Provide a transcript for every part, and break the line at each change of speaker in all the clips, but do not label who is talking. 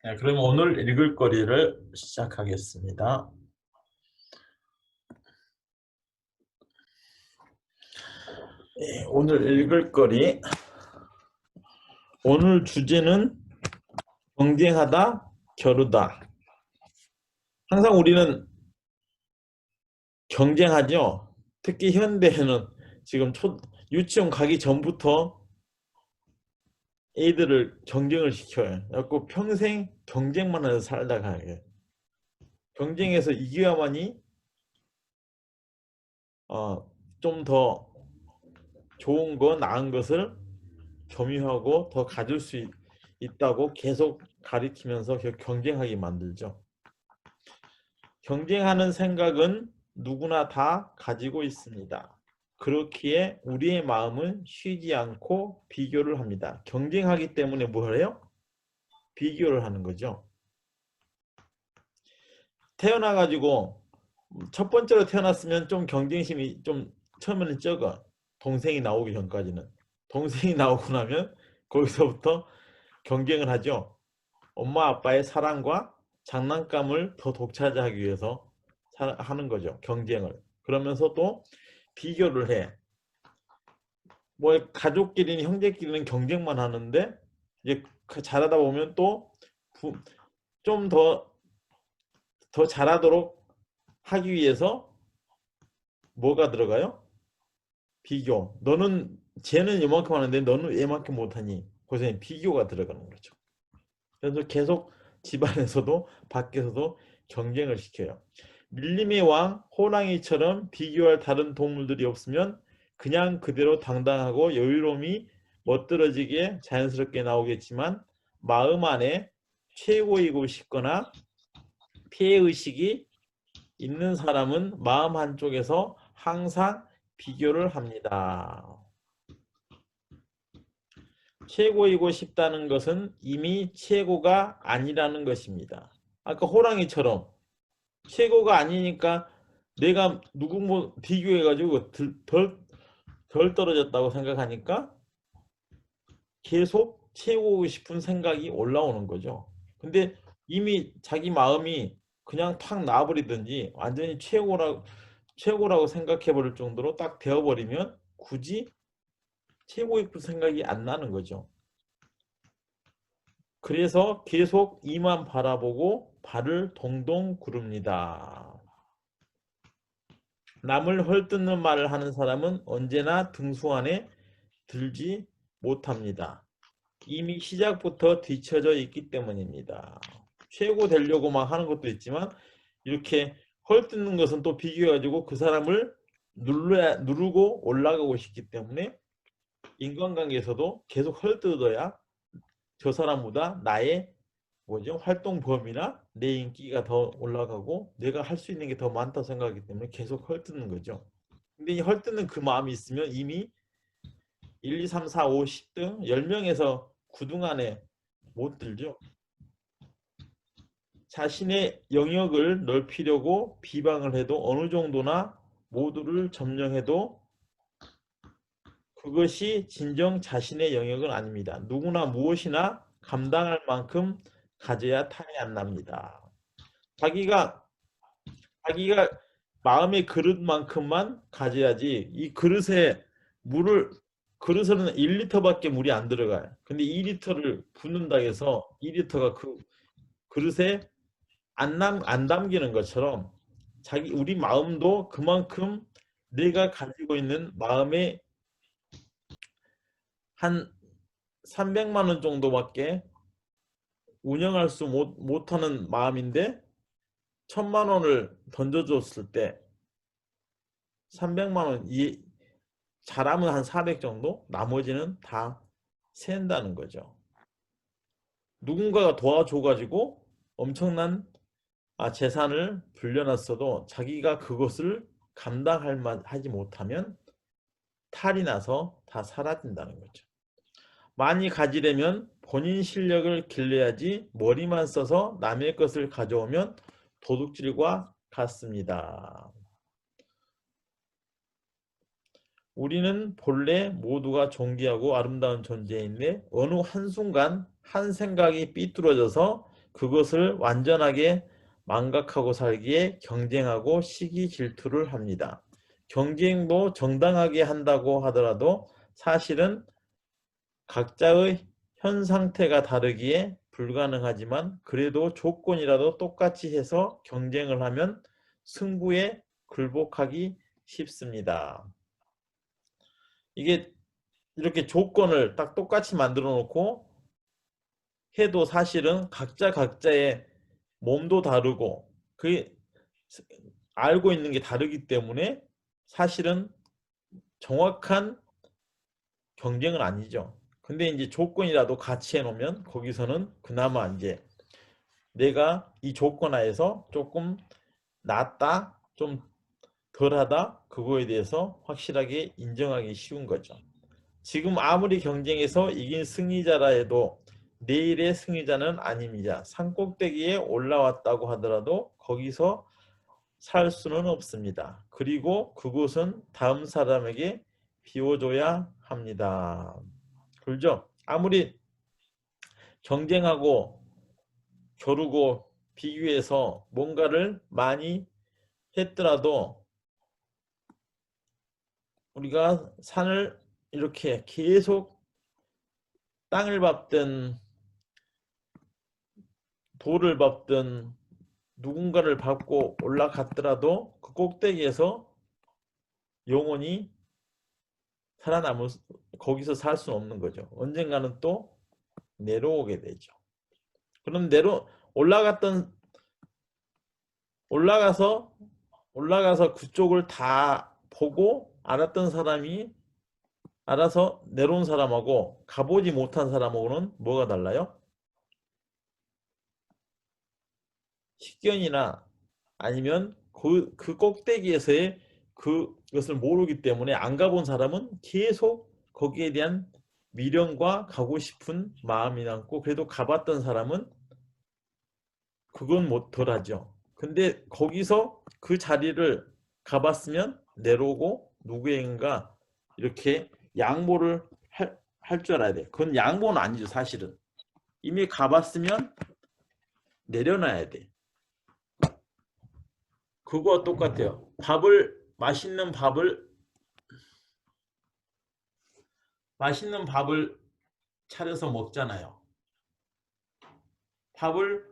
네, 그럼 오늘 읽을 거리를 시작하겠습니다. 네, 오늘 읽을 거리, 오늘 주제는 경쟁하다, 겨루다. 항상 우리는 경쟁하죠. 특히 현대에는 지금 유치원 가기 전부터 애들을 경쟁을 시켜요. 그래서 평생 경쟁만 해서 살다가 해요. 경쟁에서 이겨야만이 좀 더 좋은 거, 나은 것을 점유하고 더 가질 수 있다고 계속 가리키면서 경쟁하게 만들죠. 경쟁하는 생각은 누구나 다 가지고 있습니다. 그렇기에 우리의 마음은 쉬지 않고 비교를 합니다. 경쟁하기 때문에 뭘 해요? 비교를 하는 거죠. 태어나가지고 첫 번째로 태어났으면 좀 경쟁심이 좀 처음에는 적어. 동생이 나오기 전까지는. 동생이 나오고 나면 거기서부터 경쟁을 하죠. 엄마 아빠의 사랑과 장난감을 더 독차지하기 위해서 하는 거죠. 경쟁을. 그러면서 또 비교를 해. 뭐 가족끼리는 형제끼리는 경쟁만 하는데 이제 잘하다 보면 또 좀 더 잘하도록 하기 위해서 뭐가 들어가요? 비교. 쟤는 이만큼 하는데 너는 얘만큼 못하니. 그래서 비교가 들어가는 거죠. 그래서 계속 집안에서도 밖에서도 경쟁을 시켜요. 밀림의 왕 호랑이처럼 비교할 다른 동물들이 없으면 그냥 그대로 당당하고 여유로움이 멋들어지게 자연스럽게 나오겠지만 마음 안에 최고이고 싶거나 피해의식이 있는 사람은 마음 한쪽에서 항상 비교를 합니다. 최고이고 싶다는 것은 이미 최고가 아니라는 것입니다. 아까 호랑이처럼 최고가 아니니까 내가 누구 뭐 비교해가지고 덜 떨어졌다고 생각하니까 계속 채우고 싶은 생각이 올라오는 거죠. 근데 이미 자기 마음이 그냥 탁 놔버리든지 완전히 최고라고 생각해 버릴 정도로 딱 되어버리면 굳이 채우고 싶은 생각이 안 나는 거죠. 그래서 계속 이만 바라보고 발을 동동 구릅니다. 남을 헐뜯는 말을 하는 사람은 언제나 등수 안에 들지 못합니다. 이미 시작부터 뒤처져 있기 때문입니다. 최고 되려고 막 하는 것도 있지만 이렇게 헐뜯는 것은 또 비교해가지고 그 사람을 누르고 올라가고 싶기 때문에 인간관계에서도 계속 헐뜯어야 저 사람보다 나의 활동 범위나 내 인기가 더 올라가고 내가 할 수 있는 게 더 많다 생각하기 때문에 계속 헐뜯는 거죠. 근데 이 헐뜯는 그 마음이 있으면 이미 1, 2, 3, 4, 5, 10등 10명에서 9등 안에 못 들죠. 자신의 영역을 넓히려고 비방을 해도 어느 정도나 모두를 점령해도 그것이 진정 자신의 영역은 아닙니다. 누구나 무엇이나 감당할 만큼 가져야 탈이 안 납니다. 자기가 마음의 그릇만큼만 가져야지 이 물을 그릇에는 1리터밖에 물이 안 들어가요. 근데 2리터를 붓는다 해서 2리터가 그 그릇에 안 담기는 것처럼 우리 마음도 그만큼 내가 가지고 있는 마음의 한 300만 원 정도밖에 운영할 수 못하는 마음인데 1000만 원을 던져줬을 때 300만 원 잘하면 한 400 정도? 나머지는 다 샌다는 거죠. 누군가가 도와줘가지고 엄청난 재산을 불려놨어도 자기가 그것을 하지 못하면 탈이 나서 다 사라진다는 거죠. 많이 가지려면 본인 실력을 길러야지 머리만 써서 남의 것을 가져오면 도둑질과 같습니다. 우리는 본래 모두가 존귀하고 아름다운 존재인데 어느 한순간 한 생각이 삐뚤어져서 그것을 완전하게 망각하고 살기에 경쟁하고 시기 질투를 합니다. 경쟁도 정당하게 한다고 하더라도 사실은 각자의 현 상태가 다르기에 불가능하지만 그래도 조건이라도 똑같이 해서 경쟁을 하면 승부에 굴복하기 쉽습니다. 이게 이렇게 조건을 딱 똑같이 만들어 놓고 해도 사실은 각자의 몸도 다르고 그 알고 있는 게 다르기 때문에 사실은 정확한 경쟁은 아니죠. 근데 이제 조건이라도 같이 해놓으면 거기서는 그나마 이제 내가 이 조건 하에서 조금 낫다, 좀 덜하다, 그거에 대해서 확실하게 인정하기 쉬운 거죠. 지금 아무리 경쟁해서 이긴 승리자라 해도 내일의 승리자는 아닙니다. 산꼭대기에 올라왔다고 하더라도 거기서 살 수는 없습니다. 그리고 그곳은 다음 사람에게 비워줘야 합니다. 그렇죠? 아무리 경쟁하고 겨루고 비교해서 뭔가를 많이 했더라도 우리가 산을 이렇게 계속 땅을 밟든 돌을 밟든 누군가를 밟고 올라갔더라도 그 꼭대기에서 영원히 살아남을 거기서 살 수는 없는 거죠. 언젠가는 또 내려오게 되죠. 그럼 올라가서 그쪽을 다 보고 알았던 사람이 알아서 내려온 사람하고 가보지 못한 사람하고는 뭐가 달라요? 식견이나 아니면 그 꼭대기에서의 그것을 모르기 때문에 안 가본 사람은 계속 거기에 대한 미련과 가고 싶은 마음이 남고 그래도 가봤던 사람은 그건 못 덜하죠. 근데 거기서 그 자리를 가봤으면 내려오고 누구인가 이렇게 양보를 할 줄 알아야 돼. 그건 양보는 아니죠, 사실은. 이미 가봤으면 내려놔야 돼. 그거와 똑같아요. 맛있는 밥을 차려서 먹잖아요. 밥을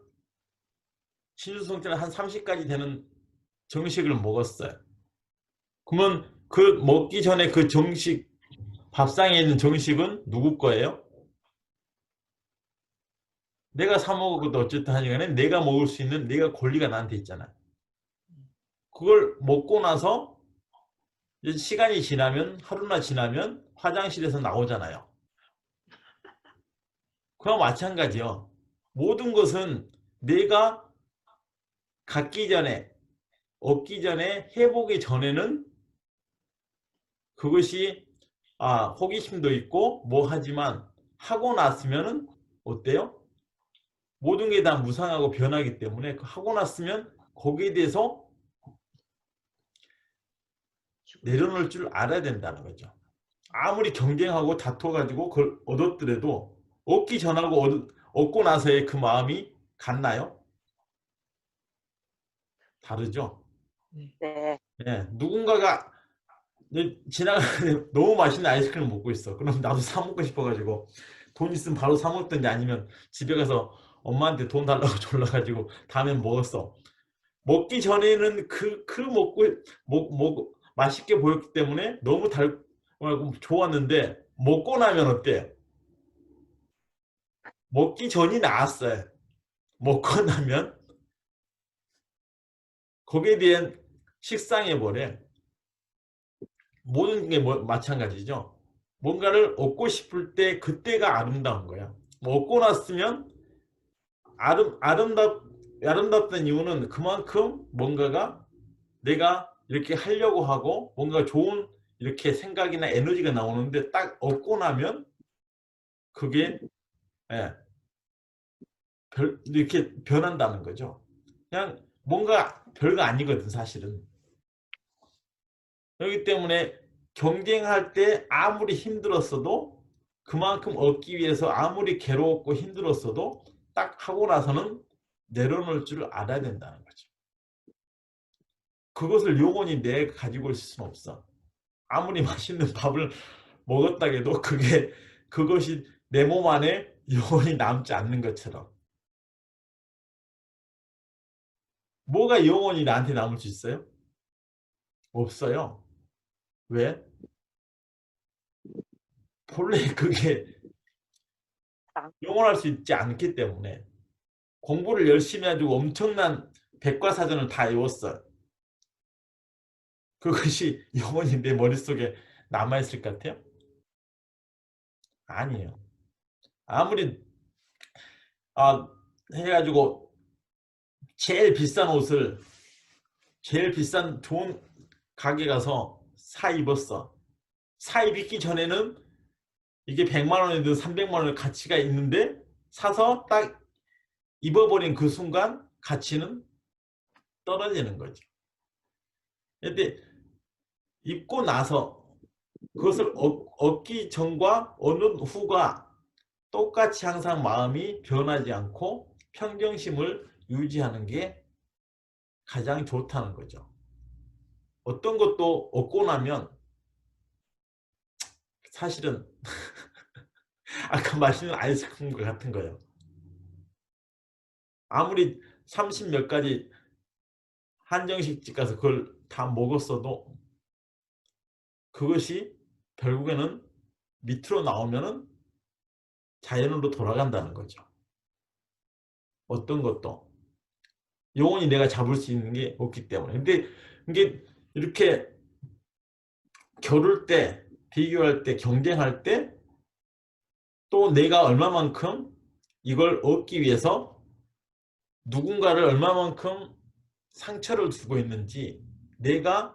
신주성찬 한 30가지 되는 정식을 먹었어요. 그러면 그 먹기 전에 그 정식 밥상에 있는 정식은 누구 거예요? 내가 사 먹어도 어쨌든 하니간에 내가 먹을 수 있는 내가 권리가 나한테 있잖아. 그걸 먹고 나서 시간이 지나면 하루나 지나면 화장실에서 나오잖아요. 그와 마찬가지요. 모든 것은 내가 갖기 전에 얻기 전에 해보기 전에는 그것이 호기심도 있고 뭐 하지만 하고 났으면은 어때요? 모든 게 다 무상하고 변하기 때문에 하고 났으면 거기에 대해서 내려놓을 줄 알아야 된다는 거죠. 아무리 경쟁하고 다퉈가지고 그걸 얻었더라도 얻기 전하고 얻고 나서의 그 마음이 같나요? 다르죠?
네.
예, 누군가가 지나가는데 너무 맛있는 아이스크림을 먹고 있어. 그럼 나도 사 먹고 싶어가지고 돈 있으면 바로 사 먹든지 아니면 집에 가서 엄마한테 돈 달라고 졸라가지고 다음엔 먹었어. 먹기 전에는 맛있게 보였기 때문에 너무 달고 좋았는데 먹고 나면 어때? 먹기 전이 나았어요. 먹고 나면 거기에 대한 식상해버려. 모든 게 마찬가지죠. 뭔가를 얻고 싶을 때 그때가 아름다운 거야. 뭐 얻고 났으면 아름답던 이유는 그만큼 뭔가가 내가 이렇게 하려고 하고 뭔가 좋은 이렇게 생각이나 에너지가 나오는데 딱 얻고 나면 그게 예, 이렇게 변한다는 거죠. 그냥 뭔가 별거 아니거든 사실은. 그렇기 때문에 경쟁할 때 아무리 힘들었어도 그만큼 얻기 위해서 아무리 괴로웠고 힘들었어도 딱 하고 나서는 내려놓을 줄 알아야 된다는 거죠. 그것을 영원히 내가 가지고 있을 수는 없어. 아무리 맛있는 밥을 먹었다 해도 그것이 내 몸 안에 영원히 남지 않는 것처럼. 뭐가 영원히 나한테 남을 수 있어요? 없어요. 왜? 본래 그게 영원할 수 있지 않기 때문에. 공부를 열심히 해가지고 엄청난 백과사전을 다 외웠어. 그것이 영원히 내 머릿속에 남아있을 것 같아요? 아니에요. 아무리 아, 해가지고 제일 비싼 옷을 제일 비싼 좋은 가게 가서 사 입었어. 사 입기 전에는 이게 100만 원이든 300만 원의 가치가 있는데 사서 딱 입어버린 그 순간 가치는 떨어지는 거죠. 근데 입고 나서 그것을 얻기 전과 얻는 후가 똑같이 항상 마음이 변하지 않고 평정심을 유지하는 게 가장 좋다는 거죠. 어떤 것도 얻고 나면 사실은 아까 말씀드린 아이스크림과 같은 거예요. 아무리 30 몇 가지 한정식집 가서 그걸 다 먹었어도 그것이 결국에는 밑으로 나오면은 자연으로 돌아간다는 거죠. 어떤 것도 영원히 내가 잡을 수 있는 게 없기 때문에. 근데 이게 이렇게 겨룰 때, 비교할 때, 경쟁할 때 또 내가 얼마만큼 이걸 얻기 위해서 누군가를 얼마만큼 상처를 주고 있는지, 내가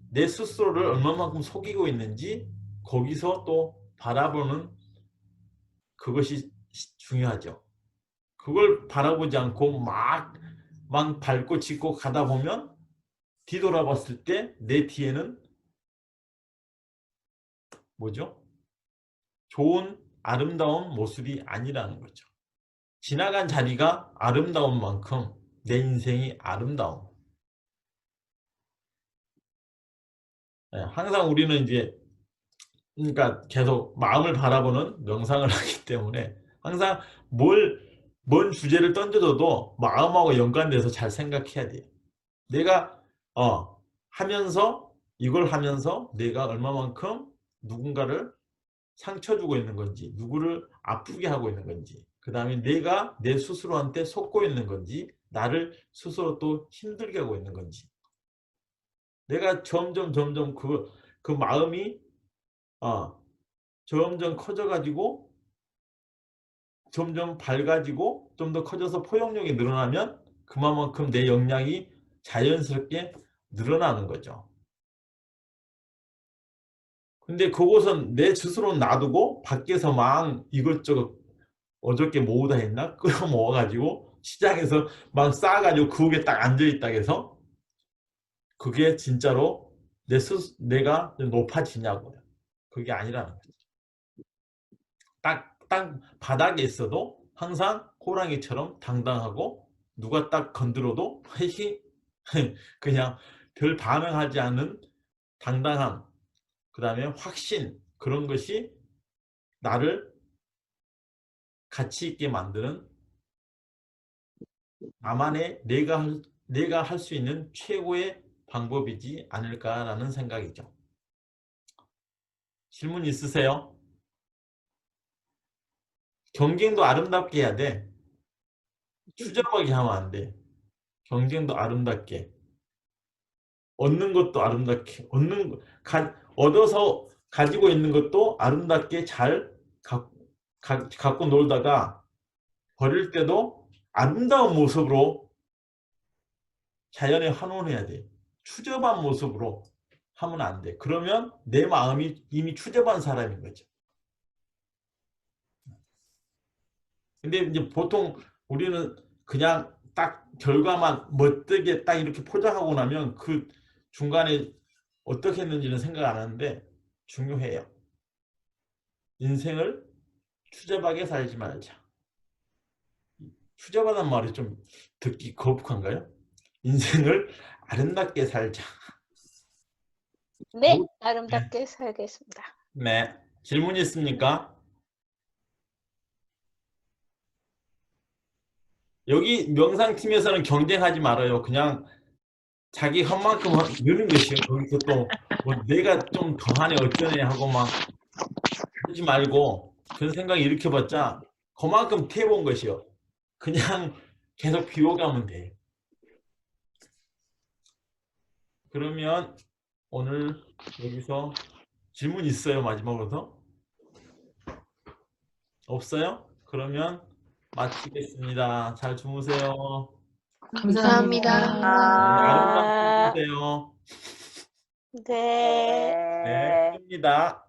내 스스로를 얼마만큼 속이고 있는지 거기서 또 바라보는 그것이 중요하죠. 그걸 바라보지 않고 막 밟고 짚고 가다 보면 뒤돌아봤을 때 내 뒤에는 뭐죠? 좋은 아름다운 모습이 아니라는 거죠. 지나간 자리가 아름다운 만큼 내 인생이 아름다운. 항상 우리는 이제 그러니까 계속 마음을 바라보는 명상을 하기 때문에 항상 뭔 주제를 던져줘도 마음하고 연관돼서 잘 생각해야 돼요. 내가 하면서 이걸 하면서 내가 얼마만큼 누군가를 상처 주고 있는 건지, 누구를 아프게 하고 있는 건지, 그 다음에 내가 내 스스로한테 속고 있는 건지, 나를 스스로 또 힘들게 하고 있는 건지. 내가 점점 그 마음이 점점 커져가지고 점점 밝아지고 좀 더 커져서 포용력이 늘어나면 그만큼 내 역량이 자연스럽게 늘어나는 거죠. 근데 그것은 내 스스로 놔두고 밖에서 막 이것저것 어저께 모으다 했나? 끌어모아가지고 시장에서 막 싸가지고 그 위에 딱 앉아있다 해서 그게 진짜로 내가 높아지냐고요. 그게 아니라는 거죠. 딱 바닥에 있어도 항상 호랑이처럼 당당하고 누가 딱 건드려도 그냥 별 반응하지 않는 당당함, 그 다음에 확신, 그런 것이 나를 가치 있게 만드는 나만의 내가 할 수 있는 최고의 방법이지 않을까라는 생각이죠. 질문 있으세요? 경쟁도 아름답게 해야 돼. 추잡하게 하면 안 돼. 경쟁도 아름답게. 얻는 것도 아름답게. 얻어서 가지고 있는 것도 아름답게 잘 갖고 놀다가 버릴 때도 아름다운 모습으로 자연에 환원해야 돼. 추접한 모습으로 하면 안 돼. 그러면 내 마음이 이미 추접한 사람인 거죠. 근데 이제 보통 우리는 그냥 딱 결과만 멋되게 딱 이렇게 포장하고 나면 그 중간에 어떻게 했는지는 생각 안 하는데 중요해요. 인생을 추접하게 살지 말자. 투잡하단 말이 좀 듣기 거북한가요? 인생을 아름답게 살자.
네,
뭐, 네.
아름답게 살겠습니다.
네. 질문 있습니까? 여기 명상팀에서는 경쟁하지 말아요. 그냥 자기 한 만큼 느는 것이요. 거기서 또 뭐 내가 좀 더하네 어쩌네 하고 막 하지 말고 그런 생각 일으켜봤자 그만큼 태워본 것이요. 그냥 계속 비워가면 돼. 그러면 오늘 여기서 질문 있어요? 마지막으로 더? 없어요? 그러면 마치겠습니다. 잘 주무세요.
감사합니다.
네, 아름답게
아,
주무세요.
네.
네, 끝입니다.